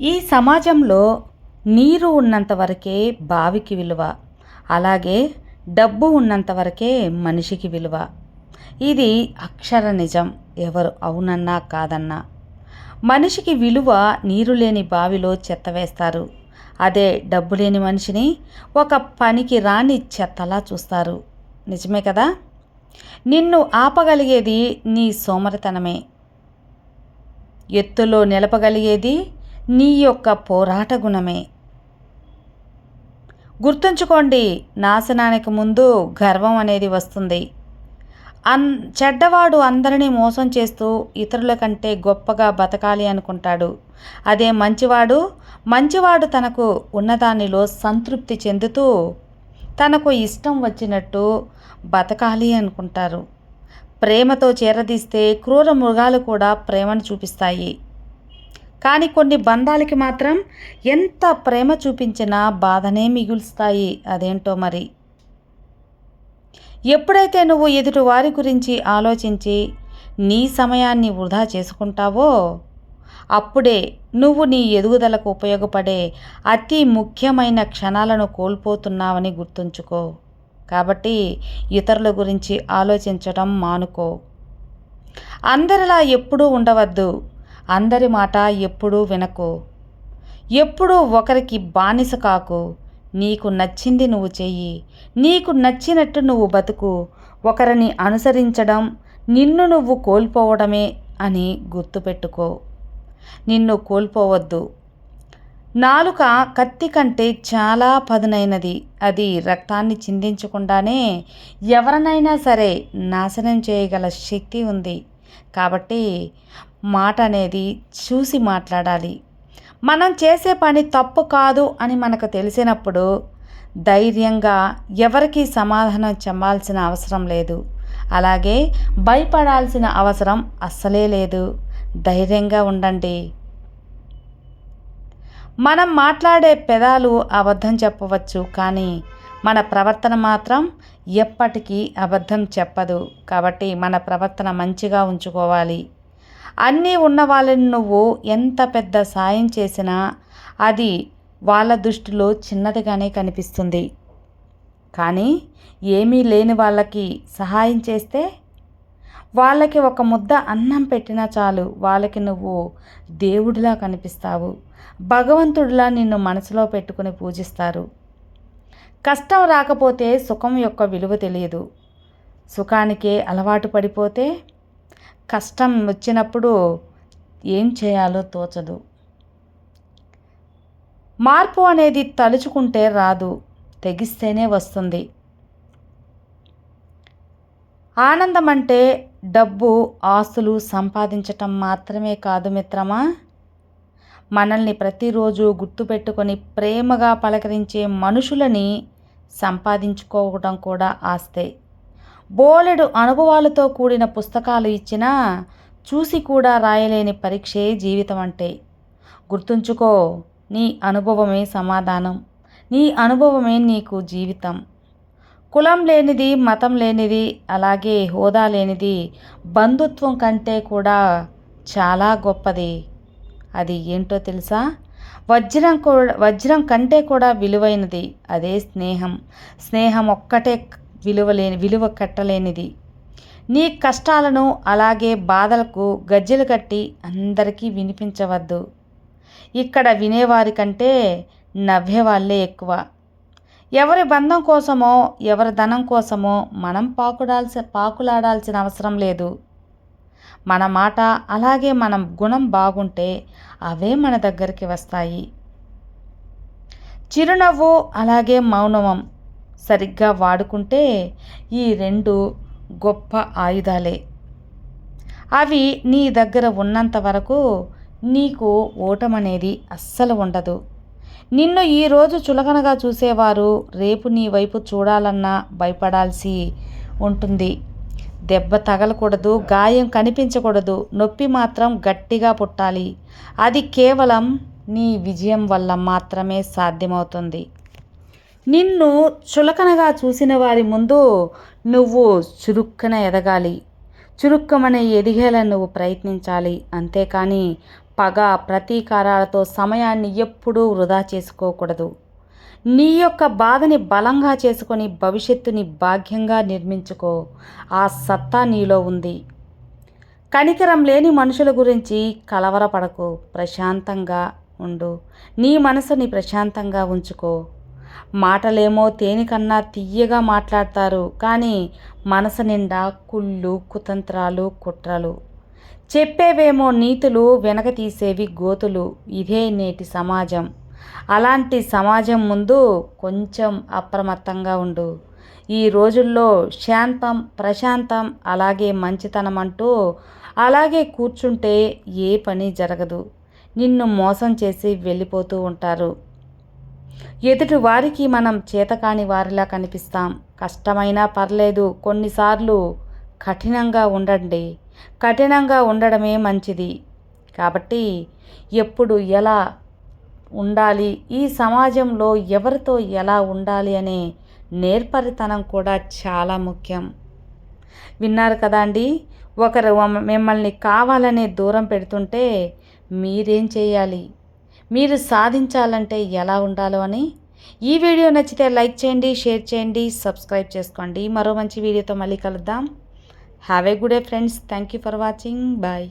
ఈ సమాజంలో నీరు ఉన్నంత వరకే బావికి విలువ. అలాగే డబ్బు ఉన్నంత వరకే మనిషికి విలువ. ఇది అక్షర నిజం. ఎవరు అవునన్నా కాదన్నా. మనిషికి విలువ నీరు లేని బావిలో చెత్త వేస్తారు. అదే డబ్బు లేని మనిషిని ఒక పనికి రాని చెత్తలా చూస్తారు. నిజమే కదా? నిన్ను ఆపగలిగేది నీ సోమరితనమే. ఎత్తులో నిలపగలిగేది నీ యొక్క పోరాట గుణమే. గుర్తుంచుకోండి, నాశనానికి ముందు గర్వం అనేది వస్తుంది. చెడ్డవాడు అందరినీ మోసం చేస్తూ ఇతరుల కంటే గొప్పగా బతకాలి అనుకుంటాడు. అదే మంచివాడు తనకు ఉన్నదానిలో సంతృప్తి చెందుతూ తనకు ఇష్టం వచ్చినట్టు బతకాలి అనుకుంటారు. ప్రేమతో చేరదీస్తే క్రూర మృగాలు కూడా ప్రేమను చూపిస్తాయి. కానీ కొన్ని బంధాలకి మాత్రం ఎంత ప్రేమ చూపించినా బాధనే మిగులుస్తాయి. అదేంటో మరి. ఎప్పుడైతే నువ్వు ఎదుటి వారి గురించి ఆలోచించి నీ సమయాన్ని వృధా చేసుకుంటావో అప్పుడే నువ్వు నీ ఎదుగుదలకు ఉపయోగపడే అతి ముఖ్యమైన క్షణాలను కోల్పోతున్నావని గుర్తుంచుకో. కాబట్టి ఇతరుల గురించి ఆలోచించడం మానుకో. అందరిలా ఎప్పుడూ ఉండవద్దు. అందరి మాట ఎప్పుడూ వినకు. ఎప్పుడూ ఒకరికి బానిస కాకు. నీకు నచ్చింది నువ్వు చెయ్యి. నీకు నచ్చినట్టు నువ్వు బతుకు. ఒకరిని అనుసరించడం నిన్ను నువ్వు కోల్పోవడమే అని గుర్తుపెట్టుకో. నిన్ను కోల్పోవద్దు. నాలుక కత్తి కంటే చాలా పదునైనది. అది రక్తాన్ని చిందించకుండానే ఎవరినైనా సరే నాశనం చేయగల శక్తి ఉంది. కాబట్టి మాట అనేది చూసి మాట్లాడాలి. మనం చేసే పని తప్పు కాదు అని మనకు తెలిసినప్పుడు ధైర్యంగా ఎవరికీ సమాధానం చెప్పాల్సిన అవసరం లేదు. అలాగే భయపడాల్సిన అవసరం అస్సలే లేదు. ధైర్యంగా ఉండండి. మనం మాట్లాడే పెదాలు అబద్ధం చెప్పవచ్చు, కానీ మన ప్రవర్తన మాత్రం ఎప్పటికీ అబద్ధం చెప్పదు. కాబట్టి మన ప్రవర్తన మంచిగా ఉంచుకోవాలి. అన్నీ ఉన్న వాళ్ళని నువ్వు ఎంత పెద్ద సాయం చేసినా అది వాళ్ళ దృష్టిలో చిన్నదిగానే కనిపిస్తుంది. కానీ ఏమీ లేని వాళ్ళకి సహాయం చేస్తే, వాళ్ళకి ఒక ముద్ద అన్నం పెట్టినా చాలు, వాళ్ళకి నువ్వు దేవుడిలా కనిపిస్తావు. భగవంతుడిలా నిన్ను మనసులో పెట్టుకుని పూజిస్తారు. కష్టం రాకపోతే సుఖం యొక్క విలువ తెలియదు. సుఖానికే అలవాటు పడిపోతే కష్టం వచ్చినప్పుడు ఏం చేయాలో తోచదు. మార్పు అనేది తలుచుకుంటే రాదు, తెగిస్తేనే వస్తుంది. ఆనందం అంటే డబ్బు, ఆస్తులు సంపాదించటం మాత్రమే కాదు మిత్రమా. మనల్ని ప్రతిరోజు గుర్తుపెట్టుకొని ప్రేమగా పలకరించే మనుషులని సంపాదించుకోవడం కూడా ఆస్తే. బోలెడు అనుభవాలతో కూడిన పుస్తకాలు ఇచ్చినా చూసి కూడా రాయలేని పరీక్షే జీవితం అంటే. గుర్తుంచుకో, నీ అనుభవమే సమాధానం. నీ అనుభవమే నీకు జీవితం. కులం లేనిది, మతం లేనిది, అలాగే హోదా లేనిది బంధుత్వం కంటే కూడా చాలా గొప్పది. అది ఏంటో తెలుసా? వజ్రం కంటే కూడా విలువైనది. అదే స్నేహం. స్నేహం ఒక్కటే విలువ కట్టలేనిది. నీ కష్టాలను అలాగే బాధలకు గజ్జెలు కట్టి అందరికీ వినిపించవద్దు. ఇక్కడ వినేవారి కంటే నవ్వేవాళ్ళే ఎక్కువ. ఎవరి బంధం కోసమో ఎవరి ధనం కోసమో మనం పాకులాడాల్సిన అవసరం లేదు. మన మాట అలాగే మన గుణం బాగుంటే అవే మన దగ్గరికి వస్తాయి. చిరునవ్వు అలాగే మౌనం సరిగ్గా వాడుకుంటే ఈ రెండు గొప్ప ఆయుధాలే. అవి నీ దగ్గర ఉన్నంత వరకు నీకు ఓటమనేది అస్సలు ఉండదు. నిన్ను ఈరోజు చులకనగా చూసేవారు రేపు నీ వైపు చూడాలన్నా భయపడాల్సి ఉంటుంది. దెబ్బ తగలకూడదు, గాయం కనిపించకూడదు, నొప్పి మాత్రం గట్టిగా పుట్టాలి. అది కేవలం నీ విజయం వల్ల మాత్రమే సాధ్యమవుతుంది. నిన్ను చులకనగా చూసిన వారి ముందు నువ్వు చురుక్కున ఎదగాలి. చురుక్కమనే ఎదిగేలా నువ్వు ప్రయత్నించాలి. అంతేకాని పగ, ప్రతీకారాలతో సమయాన్ని ఎప్పుడూ వృధా చేసుకోకూడదు. నీ యొక్క బాధని బలంగా చేసుకొని భవిష్యత్తుని భాగ్యంగా నిర్మించుకో. ఆ సత్తా నీలో ఉంది. కనికరం లేని మనుషుల గురించి కలవరపడకు. ప్రశాంతంగా ఉండు. నీ మనసుని ప్రశాంతంగా ఉంచుకో. మాటలేమో తేనెకన్నా తియ్యగా మాట్లాడతారు, కానీ మనసు నిండా కుళ్ళు, కుతంత్రాలు, కుట్రలు. చెప్పేవేమో నీతులు, వెనక తీసేవి గోతులు. ఇదే నేటి సమాజం. అలాంటి సమాజం ముందు కొంచెం అప్రమత్తంగా ఉండు. ఈ రోజుల్లో శాంతం, ప్రశాంతం, అలాగే మంచితనం అంటూ అలాగే కూర్చుంటే ఏ పని జరగదు. నిన్ను మోసం చేసి వెళ్ళిపోతూ ఉంటారు. ఎదుటి వారికి మనం చేతకాని వారిలా కనిపిస్తాం. కష్టమైనా పర్లేదు, కొన్నిసార్లు కఠినంగా ఉండండి. కఠినంగా ఉండడమే మంచిది. కాబట్టి ఎప్పుడు ఎలా ఉండాలి, ఈ సమాజంలో ఎవరితో ఎలా ఉండాలి అనే నేర్పరితనం కూడా చాలా ముఖ్యం. విన్నారు కదా అండి. ఒకరు మిమ్మల్ని కావాలనే దూరం పెడుతుంటే మీరేం చేయాలి, మీరు సాధించాలంటే ఎలా ఉండాలో అని. ఈ వీడియో నచ్చితే లైక్ చేయండి, షేర్ చేయండి, సబ్స్క్రైబ్ చేసుకోండి. మరో మంచి వీడియోతో మళ్ళీ కలుద్దాం. Have a good day friends. Thank you for watching. Bye.